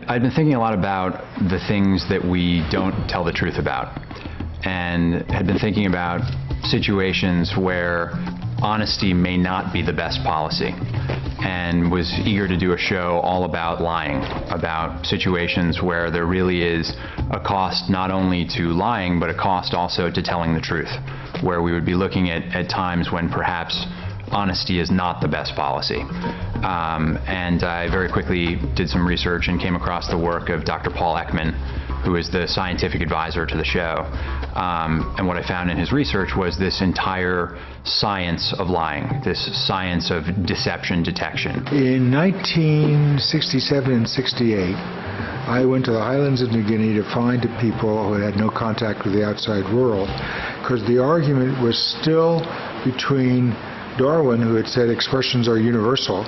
I'd been thinking a lot about the things that we don't tell the truth about, and had been thinking about situations where honesty may not be the best policy, and was eager to do a show all about lying, about situations where there really is a cost not only to lying, but a cost also to telling the truth, where we would be looking at times when perhaps honesty is not the best policy. And I very quickly did some research and came across the work of Dr. Paul Ekman, who is the scientific advisor to the show. And what I found in his research was this entire science of lying, this science of deception detection. In 1967 and 68, I went to the highlands of New Guinea to find people who had no contact with the outside world, because the argument was still between Darwin, who had said expressions are universal,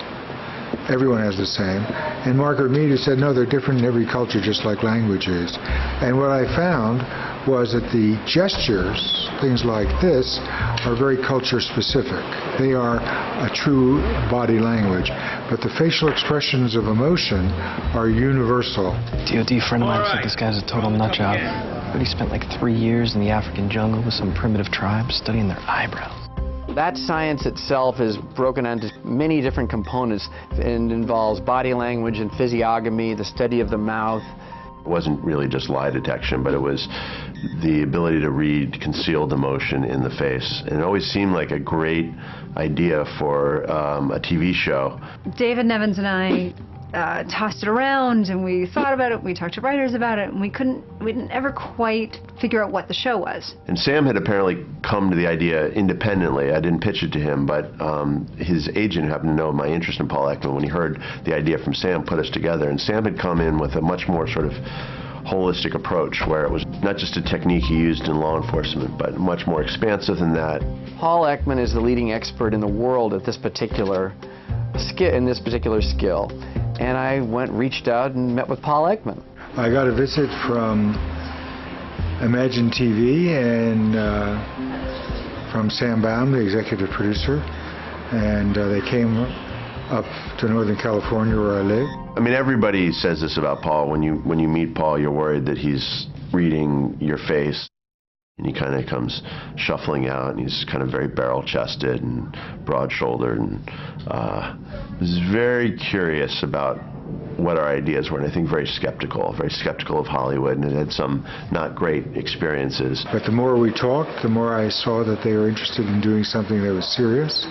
everyone has the same, and Margaret Mead, who said no, they're different in every culture, just like language is. And what I found was that the gestures, things like this, are very culture specific. They are a true body language, but the facial expressions of emotion are universal. DOD friend of mine said this guy's a total nut job, but he spent like 3 years in the African jungle with some primitive tribes studying their eyebrows. That science itself is broken into many different components and involves body language and physiognomy, the study of the mouth. It wasn't really just lie detection, but it was the ability to read concealed emotion in the face. And it always seemed like a great idea for a TV show. David Nevins and I tossed it around, and we thought about it, we talked to writers about it, and we didn't ever quite figure out what the show was. And Sam had apparently come to the idea independently. I didn't pitch it to him, but his agent happened to know my interest in Paul Ekman. When he heard the idea from Sam, put us together, and Sam had come in with a much more sort of holistic approach, where it was not just a technique he used in law enforcement, but much more expansive than that. Paul Ekman is the leading expert in the world at this particular skill. And I reached out and met with Paul Ekman. I got a visit from Imagine TV and from Sam Baum, the executive producer, and they came up to Northern California where I live. I mean, everybody says this about Paul. When you meet Paul, you're worried that he's reading your face. And he kind of comes shuffling out, and he's kind of very barrel-chested and broad-shouldered, and was very curious about what our ideas were, and I think very skeptical of Hollywood, and had some not great experiences. But the more we talked, the more I saw that they were interested in doing something that was serious.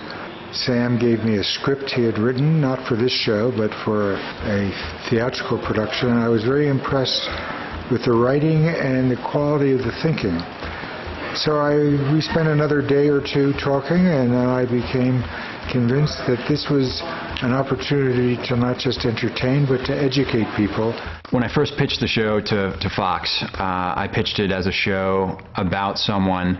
Sam gave me a script he had written, not for this show, but for a theatrical production, and I was very impressed with the writing and the quality of the thinking. So we spent another day or two talking, and I became convinced that this was an opportunity to not just entertain, but to educate people. When I first pitched the show to Fox, I pitched it as a show about someone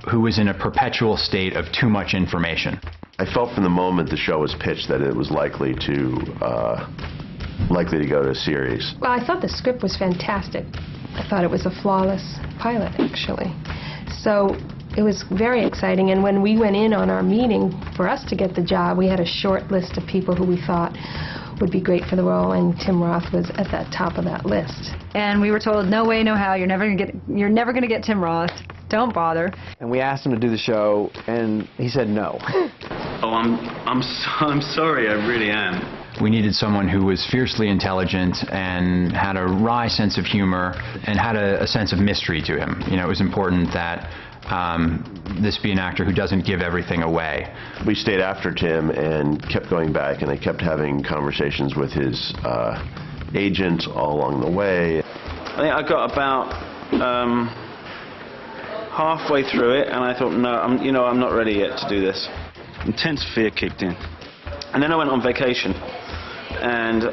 who was in a perpetual state of too much information. I felt from the moment the show was pitched that it was likely to go to a series. Well, I thought the script was fantastic. I thought it was a flawless pilot, actually. So it was very exciting, and when we went in on our meeting for us to get the job, we had a short list of people who we thought would be great for the role, and Tim Roth was at the top of that list. And we were told, no way, no how, you're never gonna get Tim Roth. Don't bother. And we asked him to do the show, and he said no. Oh, I'm sorry, I really am. We needed someone who was fiercely intelligent and had a wry sense of humor and had a sense of mystery to him. You know, it was important that this be an actor who doesn't give everything away. We stayed after Tim and kept going back, and I kept having conversations with his agent all along the way. I think I got about halfway through it, and I thought, no, I'm not ready yet to do this. Intense fear kicked in. And then I went on vacation, and